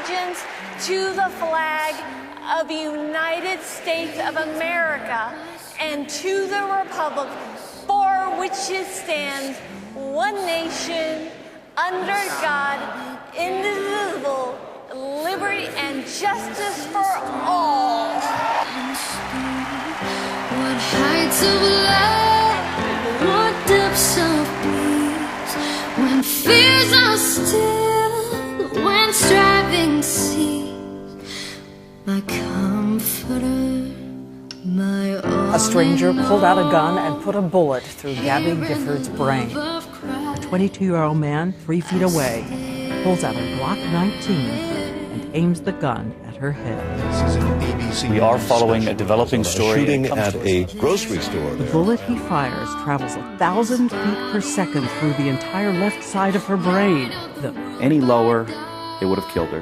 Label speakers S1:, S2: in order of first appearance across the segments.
S1: allegiance to the flag of the United States of America and to the republic for which it stands, one nation, under God, indivisible, liberty and justice for all.
S2: What heights of love, what depths of peace, when fears are still, when striving cease, my comforter, my all.
S3: A stranger pulled out a gun and put a bullet through Gabby Gifford's brain. A 22-year-old man 3 feet away pulls out a Glock 19 and aims the gun at her head.
S4: We are following a developing story.
S5: Shooting at a grocery store.
S3: The bullet he fires travels 1,000 feet per second through the entire left side of her brain.
S4: Any lower, it would have killed her.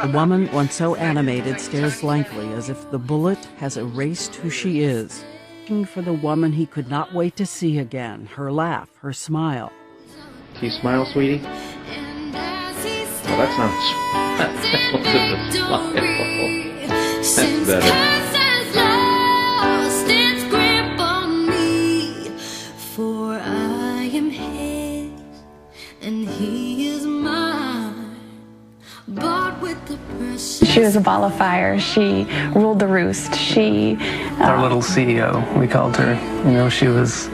S3: The woman, once so animated, stares blankly as if the bullet has erased who she is. Looking for the woman he could not wait to see again, her laugh, her smile.
S6: Do you smile, sweetie? Well, that's not a smile. That's better.
S2: For I am his, and he is mine, bought with the precious.
S7: She was a ball of fire. She ruled the roost. She
S8: our little CEO, we called her. You know, she was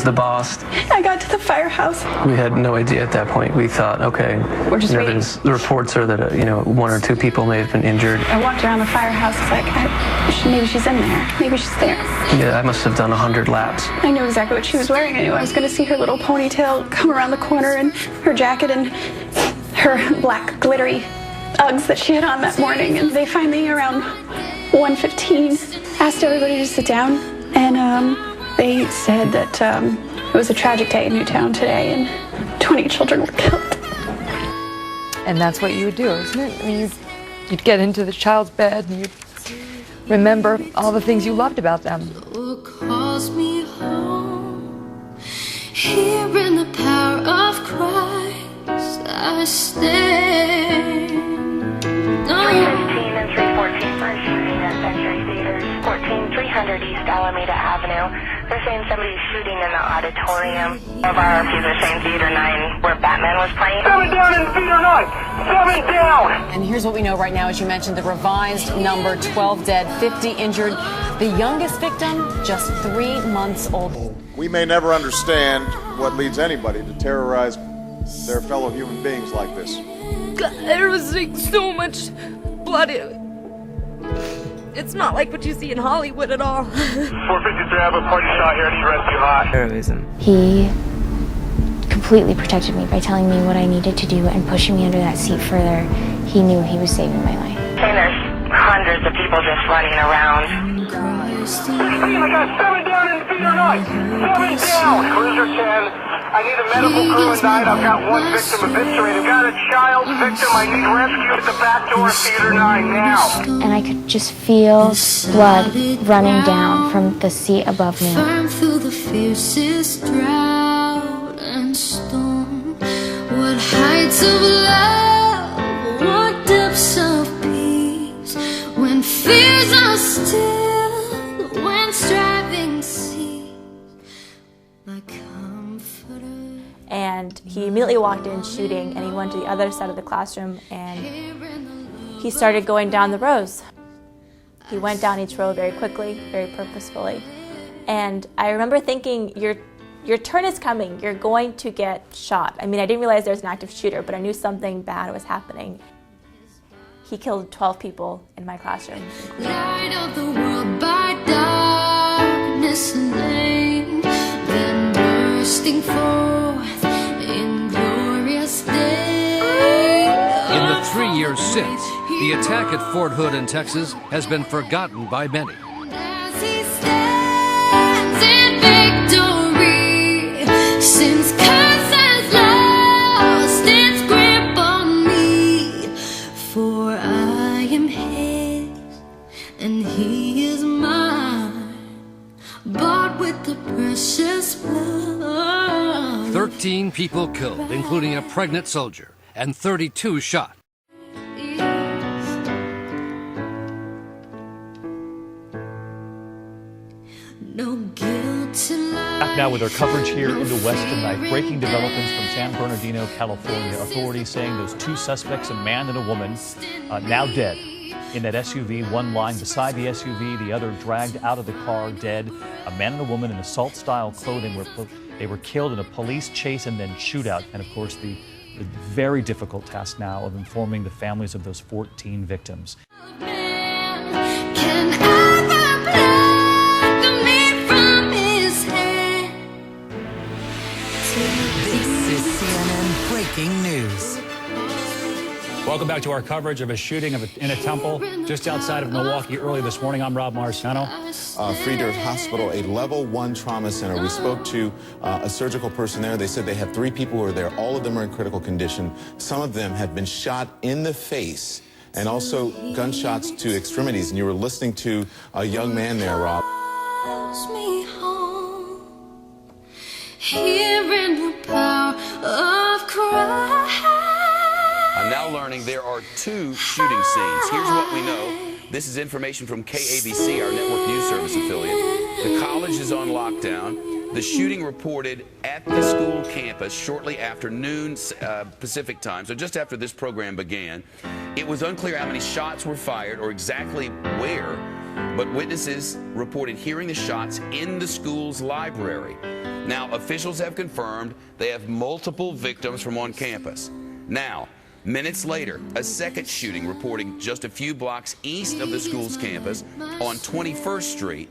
S8: the boss.
S7: I got to the firehouse.
S8: We had no idea at that point. We thought, okay,
S7: We're just waiting.
S8: the reports are that 1 or 2 people may have been injured.
S7: I walked around the firehouse. It's like, maybe she's in there. Maybe she's there.
S8: Yeah, I must have done 100 laps.
S7: I knew exactly what she was wearing. I knew I was going to see her little ponytail come around the corner and her jacket and her black glittery Uggs that she had on that morning. And they finally, around 1:15, asked everybody to sit down. And they said that it was a tragic day in Newtown today and 20 children were killed.
S9: And that's what you would do, isn't it? I mean, you'd get into the child's bed and you'd remember all the things you loved about them.
S2: Calls me home. Here in the power of Christ I stand.
S10: 315 and 314 First Street at Century Theaters, 14300 East Alameda Avenue. They're saying somebody's shooting in the auditorium of our RPs are saying Theater 9 where Batman was playing.
S11: 7 down in Theater 9! 7 down!
S12: And here's what we know right now. As you mentioned, the revised number, 12 dead, 50 injured. The youngest victim, just 3 months old.
S13: We may never understand what leads anybody to terrorize their fellow human beings like this.
S9: There was like so much blood. It's not like what you see in Hollywood at all.
S11: 453, I have a party shot here. I need rescue hot.
S8: Heroism.
S14: He completely protected me by telling me what I needed to do and pushing me under that seat further. He knew he was saving my life.
S10: Saying there's hundreds of people just running around.
S11: 16, I got 7 down in Theater 9! 7 down! Cruiser 10, I need a medical crew at night. I've got 1 victim eviscerated. I've got a child victim. I need rescue at the back door of Theater 9 now.
S14: And I could just feel blood running down from the seat above me.
S2: Firm through the fiercest drought and storm. What heights of love, what depths of peace, when fears are still, when striving cease, my comforter.
S15: And he immediately walked in shooting, and he went to the other side of the classroom and he started going down the rows. He went down each row very quickly, very purposefully. And I remember thinking, your turn is coming, you're going to get shot. I mean, I didn't realize there was an active shooter, but I knew something bad was happening. He killed 12 people in my classroom.
S2: Light of the world by darkness named, then bursting forth in glorious day.
S16: In the 3 years since, the attack at Fort Hood in Texas has been forgotten by many.
S2: As he stands in victory, since curse has lost its grip on me, for I am his, and he is mine, bought with the precious blood.
S16: 13 people killed, including a pregnant soldier, and 32 shot.
S17: Back now with our coverage here in the West tonight. Breaking developments from San Bernardino, California. Authorities saying those two suspects, a man and a woman, now dead in that SUV. One lying beside the SUV, the other dragged out of the car, dead. A man and a woman in assault-style clothing they were killed in a police chase and then shootout. And of course, the very difficult task now of informing the families of those 14 victims.
S18: Breaking news.
S19: Welcome back to our coverage of a shooting in a temple just outside of Milwaukee early this morning. I'm Rob Marciano.
S20: Friedrich Hospital, a level 1 trauma center. We spoke to a surgical person there. They said they had 3 people who were there. All of them are in critical condition. Some of them have been shot in the face and also gunshots to extremities. And you were listening to a young man there, Rob.
S2: Hearing the power of Christ.
S21: I'm now learning there are 2 shooting scenes. Here's what we know. This is information from KABC, our network news service affiliate. The college is on lockdown. The shooting reported at the school campus shortly after noon Pacific time, so just after this program began. It was unclear how many shots were fired or exactly where, but witnesses reported hearing the shots in the school's library. Now, officials have confirmed they have multiple victims from on campus. Now, minutes later, a second shooting reporting just a few blocks east of the school's campus on 21st Street.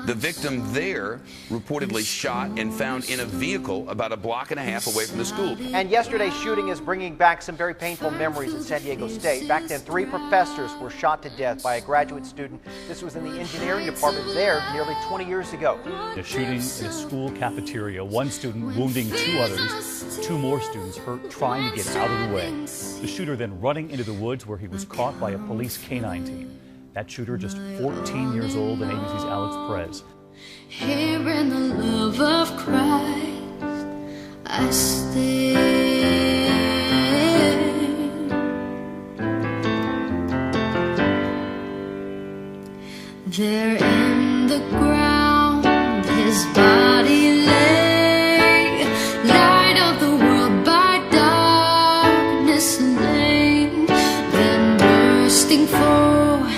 S21: The victim there reportedly shot and found in a vehicle about a block and a half away from the school.
S22: And yesterday's shooting is bringing back some very painful memories at San Diego State. Back then, 3 professors were shot to death by a graduate student. This was in the engineering department there nearly 20 years ago.
S17: A shooting in a school cafeteria. 1 student wounding 2 others. 2 more students hurt trying to get out of the way. The shooter then running into the woods where he was caught by a police canine team. That shooter just 14 years old, and ABC's Alex Perez.
S2: Hearing the love of Christ, I stand. There in the ground, his body lay, light of the world by darkness slain, then bursting forth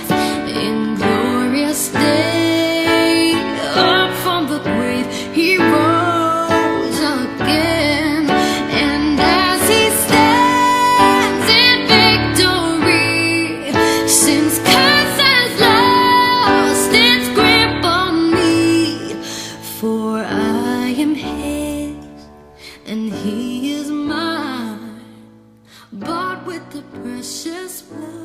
S2: in glorious day, up from the grave he rose again, and as he stands in victory, since curse has lost its grip on me, for I am his and he is mine, bought with the precious blood.